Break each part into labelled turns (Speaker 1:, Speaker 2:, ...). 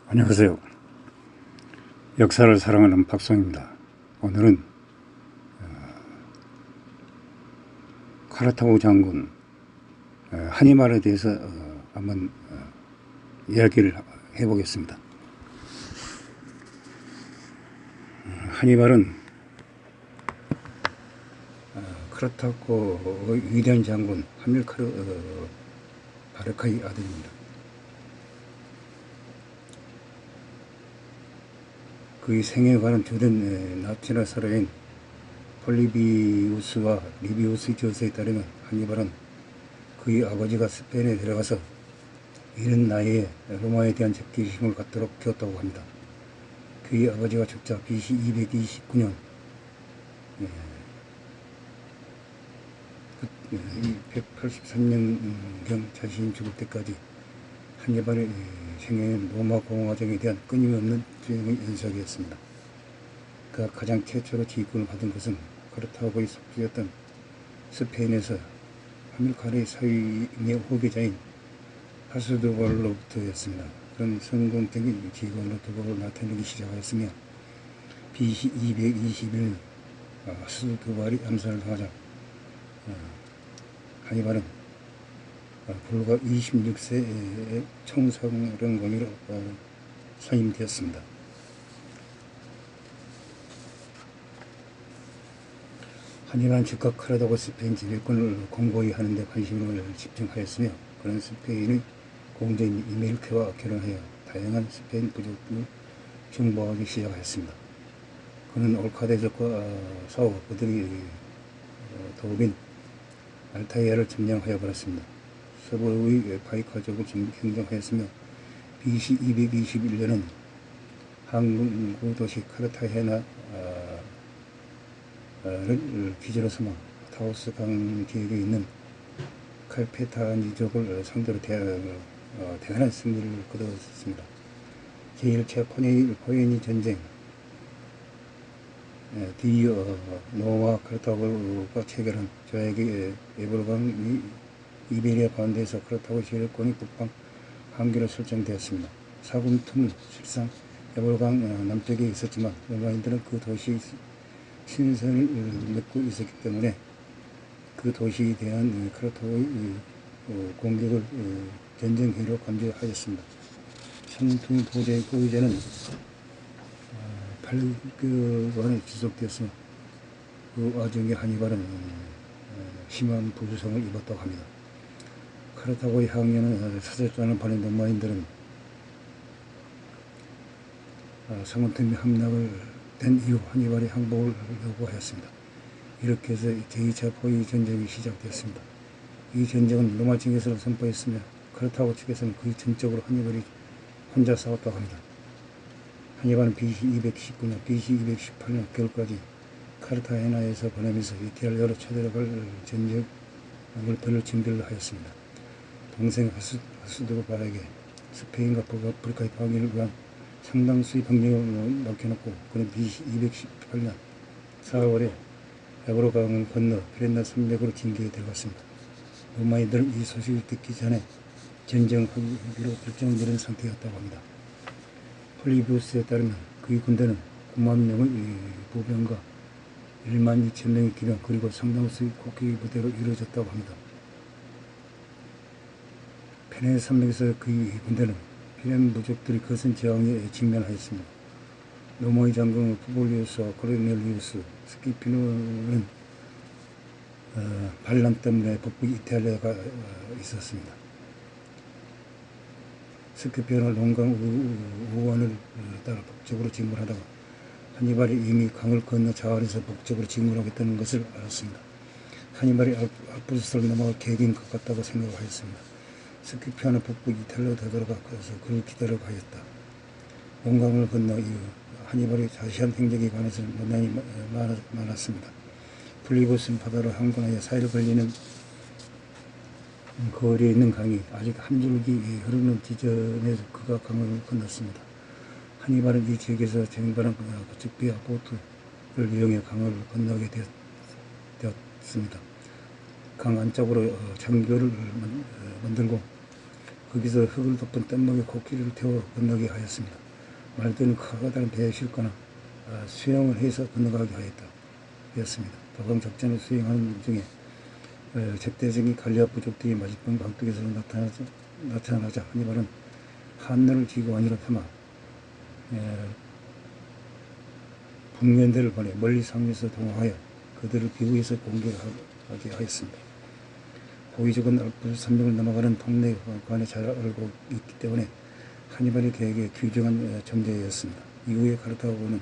Speaker 1: 안녕하세요. 역사를 사랑하는 박성입니다. 오늘은 카르타고 장군 하니발에 대해서 한번 이야기를 해보겠습니다. 하니발은 카르타고의 위대한 장군 함밀카르 바르카의 아들입니다. 그의 생애에 관한 주된 나치나사라인 폴리비우스와 리비우스의 저서에 따르면 하니발은 그의 아버지가 스페인에 들어가서 이른 나이에 로마에 대한 적개심을 갖도록 키웠다고 합니다. 그의 아버지가 죽자 BC 229년 183년경 자신이 죽을 때까지 하니발의 생애는 로마 공화정에 대한 끊임없는 투쟁의 연속이었습니다. 그가 가장 최초로 지휘권을 받은 것은 카르타고의 속주였던 스페인에서 함밀카르의 사위의 후계자인 하스드발로부터였습니다. 그런 성공적인 지휘관으로 두각을 나타내기 시작하였으며 BC 221년 하스드발이 암살을 당하자 하니발은 불과 26세의 총사령관으로 선임되었습니다. 하니발은 즉각 카르타고 스페인 지배권을 공고히 하는 데 관심을 집중하였으며 그는 스페인의 공주인 이메르케와 결혼하여 다양한 스페인 부족을 정복하기 시작하였습니다. 그는 올카데족과 싸워 그들이 도읍인 알타이아를 점령하여 버렸습니다. 서부의 바이카족을 행정하였으며 BC 221년은 항구 도시 카르타헤나를 기지로 삼아 타우스 강 지역에 있는 칼페타니족을 상대로 대단한 승리를 거두었습니다. 제1차 포에니 전쟁 뒤이어 노와 카르타고가 체결한 조약의 에브로강이 이베리아 가운데에서 카르타고 세력권이 북방 한계로 설정되었습니다. 사군 틈은 실상 에브로강 남쪽에 있었지만 로마인들은 그 도시의 신선을 맺고 있었기 때문에 그 도시에 대한 카르타고의 공격을 전쟁기로 간주하였습니다. 성통 도제의 고의제는 8개월간에 지속되었으며 그 와중에 하니발은 심한 부주성을 입었다고 합니다. 카르타고의 항해는 사절단을 보낸 로마인들은 성은틈이 함락을 된 이후 하니발의 항복을 요구하였습니다. 이렇게 해서 제2차 포이 전쟁이 시작되었습니다. 이 전쟁은 로마 측에서는 선포했으며 카르타고 측에서는 거의 전적으로 하니발이 혼자 싸웠다고 합니다. 하니발은 BC 219년, BC 218년 겨울까지 카르타헤나에서 보내면서 이탈리아로 쳐들어갈 전쟁을 벌일 준비를 하였습니다. 동생 하스드발에게 스페인과 북아프리카의 방위를 위한 상당수의 병력을 맡겨놓고 그는 BC 218년 4월에 에브로강을 건너 피렌나 산맥으로 진격에 들어갔습니다. 로마인들은 이 소식을 듣기 전에 전쟁을 하기로 결정내린 상태였다고 합니다. 폴리비우스에 따르면 그의 군대는 9만 명의 보병과 1만 2천 명의 기병 그리고 상당수의 곡괭이 부대로 이루어졌다고 합니다. 페네 산맥에서 그의 군대는 피렌 부족들이 거센 저항에 직면하였습니다. 로마의 장군 푸블리우스와 코르넬리우스 스키피노는 반란 때문에 북부 이탈리아가 있었습니다. 스키피노는 롱강 우원을 따라 북쪽으로 진군하다가 하니발이 이미 강을 건너 자활에서 북쪽으로 진군하겠다는 것을 알았습니다. 하니발이 알프스를 넘어갈 계획인 것 같다고 생각하였습니다. 스키피노는 북부 이탈리아로 되돌아가서 그를 기다리고 하였다. 롱강을 건너 이후 하니발의 자세한 행적에 관해서는 논란이 많았습니다. 플리부스는 바다로 항군하여 4일 걸리는 거리에 있는 강이 아직 한 줄기 흐르는 지점에서 그가 강을 건넜습니다. 하니발은 이 지역에서 쟁반한 즉비와 보트를 이용해 강을 건너게 되었습니다. 강 안쪽으로 장교를 만들고 거기서 흙을 덮은 뗏목에 코끼리를 태워 건너게 하였습니다. 말들은 커다란 배에 싣거나 수영을 해서 건너가게 하였습니다. 도방 작전을 수행하는 중에 적대적인 갈리아 부족들이 마지막 방뚝에서 나타나자 하니발은 한눈을 쥐고 아니라 삼아 북면대를 보내 멀리 상류에서 동화하여 그들을 비우에서 공격하게 하였습니다. 호위족은 알프스 산맥을 넘어가는 동네 관에 잘 알고 있기 때문에 하니발의 계획에 규정한 전제였습니다. 이후에 카르타고는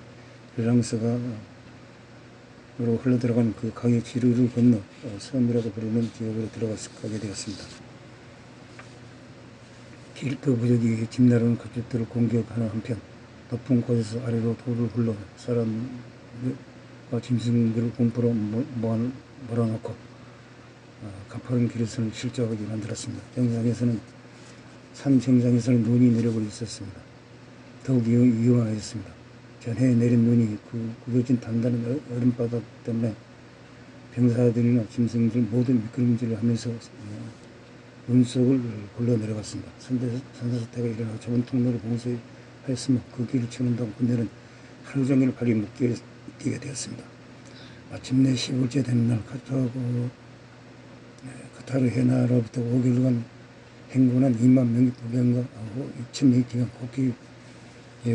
Speaker 1: 르랑스가 으로 흘러들어간 그 강의 지류를 건너 섬이라고 부르는 지역으로 들어가게 되었습니다. 기르트 부족이 집 나르는 가축들을 공격하는 한편 높은 곳에서 아래로 돌을 굴러 사람과 짐승들을 공포로 몰아넣고 가파른 기르선을 실족하게 만들었습니다. 산 정상에서는 눈이 내려버려 있었습니다. 더욱 위험하였습니다. 전해 내린 눈이 굳어진 단단한 얼음바닥 때문에 병사들이나 짐승들 모든 미끄럼질을 하면서 눈 속을 굴러 내려갔습니다. 산사태가 일어나 좁은 통로를 봉쇄하였으며 그 길을 치는 동안 군대는 하루 종일 발이 묶이게 되었습니다. 마침내 10일째 되는 날 카타르헤나로부터 5개월간 행군한 2만 명의 부병과 2천 명의 기병 코끼리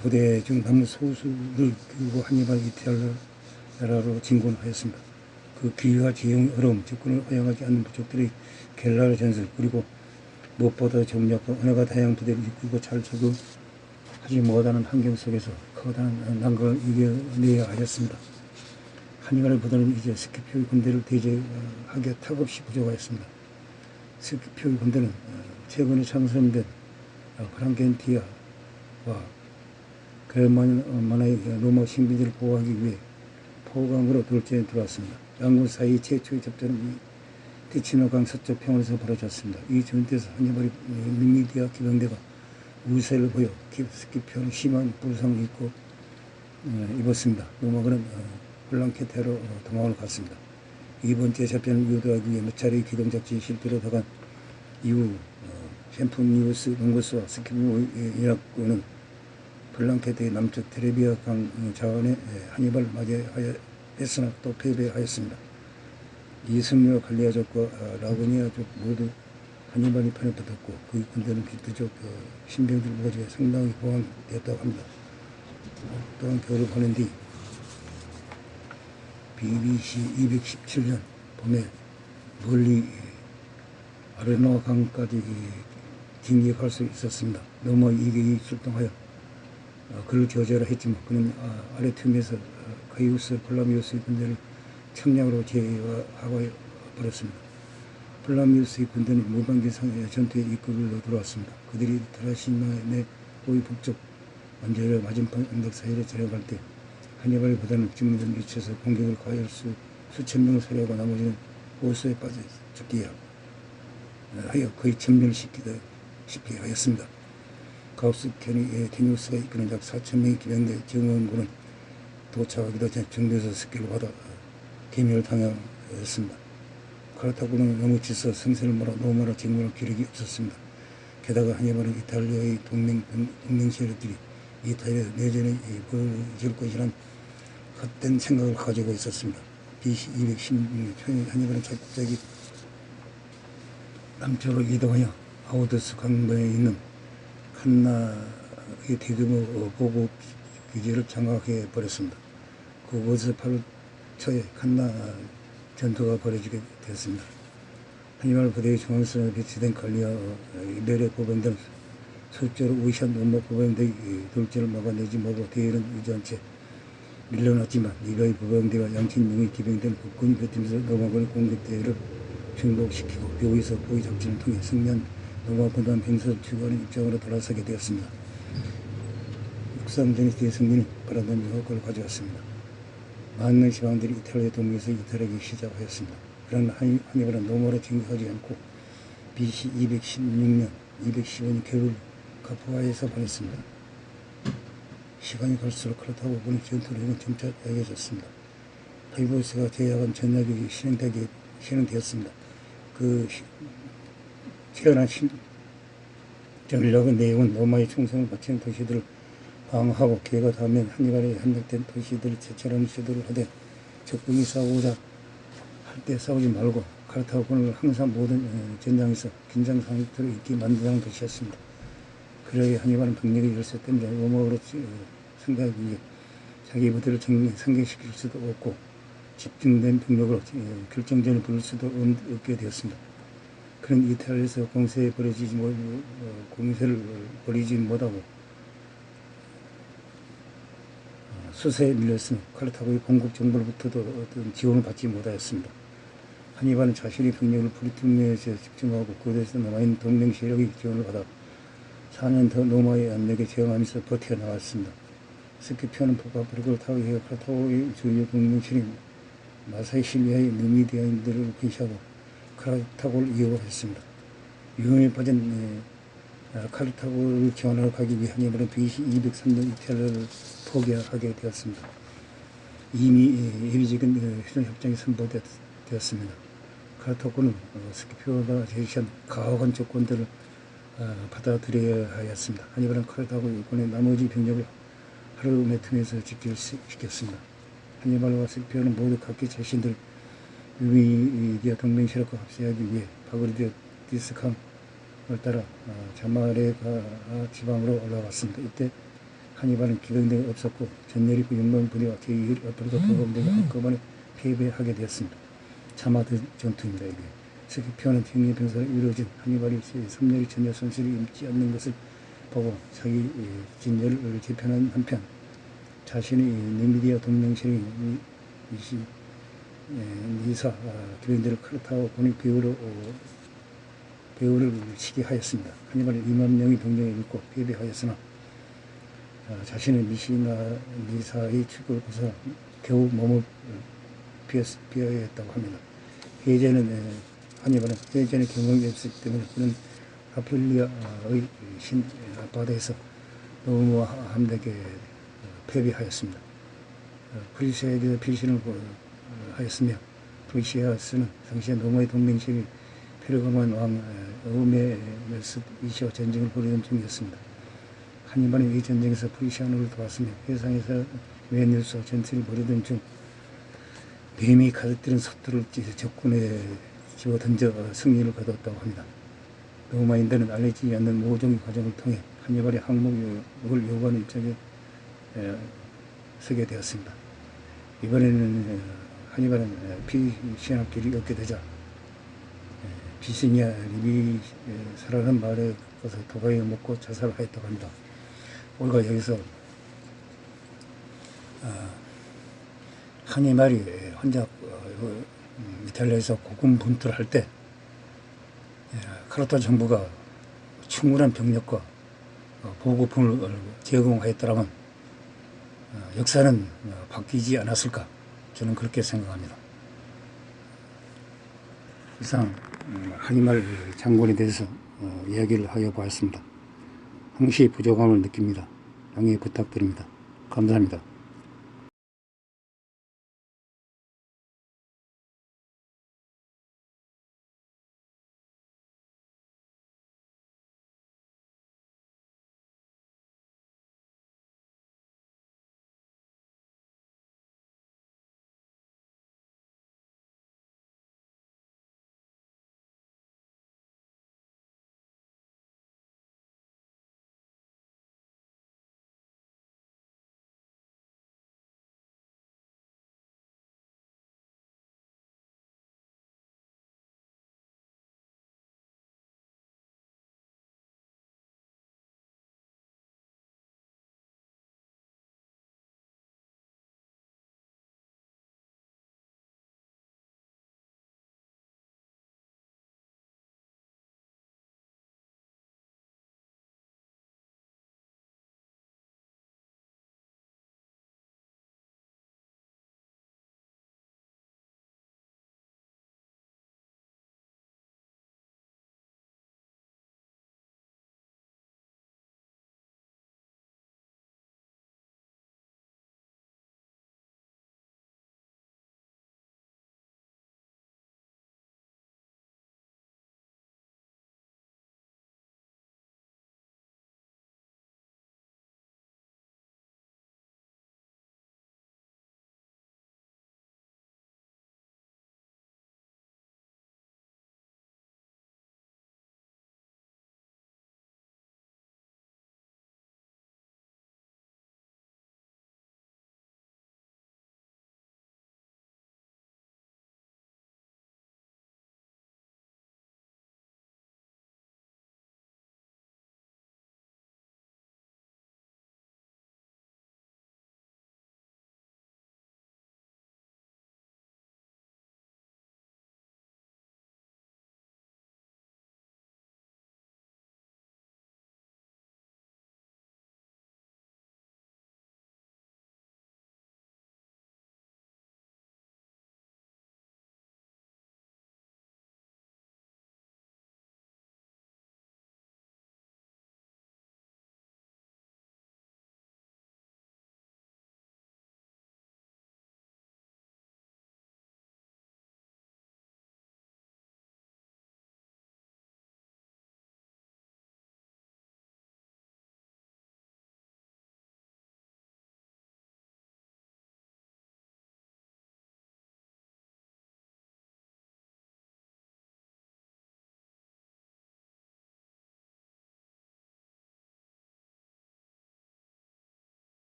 Speaker 1: 부대 중 남은 소수를 끌고 하니발 이탈리아로 진군하였습니다. 그 기회와 지형의 어려움, 접근을 허용하지 않는 부족들의 겔라르 전술, 그리고 무엇보다 점략과 언어가 다양한 부대를 이끌고 잘 적응하지 못하는 환경 속에서 커다란 난관을 이겨내야 하였습니다. 하니발의 부대는 이제 스키피오의 군대를 대적하기에 턱없이 부족하였습니다. 스키피오의 군대는 최근에 창설된 프랑켄티아와 그만의 로마 신비들을 보호하기 위해 포강으로 돌전에 들어왔습니다. 양군 사이 최초의 접전은 티치노강 서쪽 평원에서 벌어졌습니다. 이 전투에서 하니발의 누미디아 기병대가 우세를 보여 스키피오는 심한 부상을 입었습니다. 로마군은 플랑케테로 도망을 갔습니다. 이번째 접전을 유도하기 위해 몇 차례의 기동작전이 실패로다간 이후 셴푸니우스 롱고스와 스키피오의 연합군은 플랑케테의 남쪽 테레비아 강 자원에 하니발을 맞이하였으나 또 패배하였습니다. 이 승리와 갈리아족과 라고니아족 모두 하니발의 편에 붙었고 그의 군대는 비트족 신병들 무가지에 상당히 보완되었다고 합니다. 또한 겨울을 보낸 뒤 BC 217년 봄에 멀리 아르노 강까지 진격할 수 있었습니다. 로마 이격이 출동하여 그를 저지하라 했지만 그는 아레툼에서 가이우스 플라미우스의 군대를 청량으로 제어하고 버렸습니다. 플라미우스의 군대는 무방비 전투에 이끌어 들어왔습니다. 그들이 트라시마의 호위 북쪽 언제를 맞은편 언덕 사이로 들어갈 때 하니발의 부대는 지문된 위치에서 공격을 가할 수천 명을 살해하고 나머지는 호수에 빠져 죽게 하여 거의 전멸시키게 하였습니다. 가우스 테니우스가 이끄는 약 4천 명의 기병대 정원군은 도착하기도 전 정부에서 습기를 받아 개멸을 당하였습니다. 카르타고는 너무 지쳐 성세를 몰아 로마로 진군할 기력이 없었습니다. 게다가 하니발은 이탈리아의 동맹 세력들이 이탈리아 내전에 벌어질 것이란 헛된 생각을 가지고 있었습니다. BC 216년 초에 하니발은 갑자기 남쪽으로 이동하여 아우더스 강변에 있는 칸나의 대규모 보급 기지를 장악해 버렸습니다. 그곳에서 8월 초에 칸나 전투가 벌어지게 되었습니다. 하니발 부대의 중앙선에 배치된 갈리아 이베리아 보병들은 수적으로 우시한 로마 보병대의 돌진을 막아내지 못하고 대열은 유지한 채 밀려났지만 리비아의 보병대와 양천용의 기병대는 국군이 버티면서 로마군의 공격대를 중복시키고 묘에서 포위 작전을 통해 승리한 로마 군단 병사를 추구하는 입장으로 돌아서게 되었습니다. 육상전의 대승리는 바라던 효과를 가져왔습니다. 많은 시방들이 이탈리아 동맹에서 이탈하기 시작하였습니다. 그러나 하니발은 로마로 진격하지 않고 BC 216년 215년 겨울 카푸아에서 보냈습니다. 시간이 갈수록 카르타고군의 전투력은 점차 약해졌습니다. 파이보스가 제약한 전략이 실행되었습니다. 그 전략의 내용은 로마의 충성을 바치는 도시들을 방어하고 기회가 닿으면 한니발에 함락된 도시들을 제철하는 시도를 하되 적군이 싸우고자 할 때 싸우지 말고 카르타고는 항상 모든 전장에서 긴장 상태로 있게 만드는 것이었습니다. 그러기에 한니발은 병력의 열세 때문에 로마로 상대하기 위해 자기 부대를 상경시킬 수도 없고 집중된 병력으로 결정전을 벌일 수도 없게 되었습니다. 그런 이탈리아에서 공세를 벌이지 못하고 수세에 밀렸으며 카르타고의 공급 정보로부터도 어떤 지원을 받지 못하였습니다. 한니발은 자신의 병력을 브리토니아에 집중하고 그곳에서 남아있는 동맹 세력의 지원을 받아 4년 더 로마의 압력에 저항하면서 버텨나갔습니다. 스키피오는 북아프리카를 타격해 카르타고의 주요 동맹실인 마사이 실리아의 누미디아인들을 괴시하고 카르타고를 이어했습니다. 위험에 빠진 카르타고를 지원하러 가기 위해 한니발은 BC 203년 이탈리아를 포기하게 되었습니다. 이미 예비적인 휴전협정이 선포되었습니다. 카르타고는 스키피오가 제시한 가혹한 조건들을 받아들여야 하였습니다. 한니발은 카르타고 일본의 나머지 병력을 하루의 틈에서 집결시켰습니다. 한니발과 스키피오는 모두 각기 자신들 누미디아 동맹세력과 합세하기 위해 바그리드 디스강을 따라 자마레가 지방으로 올라갔습니다. 이때 한니발은 기병대가 없었고 전열이 영광 부대와 제2아프리카 공감대가 한꺼번에 패배하게 되었습니다. 자마 전투입니다. 이게 스키피오는 형의 병사로 이루어진 한니발이 3년의 전혀 손실이 있지 않는 것을 보고 자기 진열을 재편한 한편 자신의 누미디아 동맹실의 니사 기병대를 카르타고 군의 배후를 치게 하였습니다. 한니발은 2만 명의 병력을 잃고 패배하였으나 자신의 니사의 출국을 벗어나 겨우 몸을 피하였다고 합니다. 한니발은 해전의 경험이 없었기 때문에 그는 아필리아의 바다에서 로마 함대에게 패배하였습니다. 프리시아에 대해 필신을 하였으며 프리시아스는 당시에 로마의 동맹실이 페르가몬 왕 어메네스 2시와 전쟁을 벌이던 중이었습니다. 한니발은 이 전쟁에서 프리시아노를 도왔으며 해상에서 웨네스와 전투를 벌이던 중 뱀이 가득들은 솥들을 적군에 집어던져 승리를 거뒀다고 합니다. 로마인들은 알려지지 않는 모종의 과정을 통해 한니발의 항복을 요구하는 입장에 서게 되었습니다. 이번에는 한니발은 피시아길이 얻게 되자 비시니아 리비사라는 마을에 가서 도박을 먹고 자살을 하였다고 합니다. 우리가 여기서 한니발이 혼자 이탈리아에서 고군분투를 할 때 카르타 정부가 충분한 병력과 보급품을 제공하였더라면 역사는 바뀌지 않았을까 저는 그렇게 생각합니다. 이상 한니발 장군에 대해서 이야기를 하여 보았습니다. 항시 부족함을 느낍니다. 양해 부탁드립니다. 감사합니다.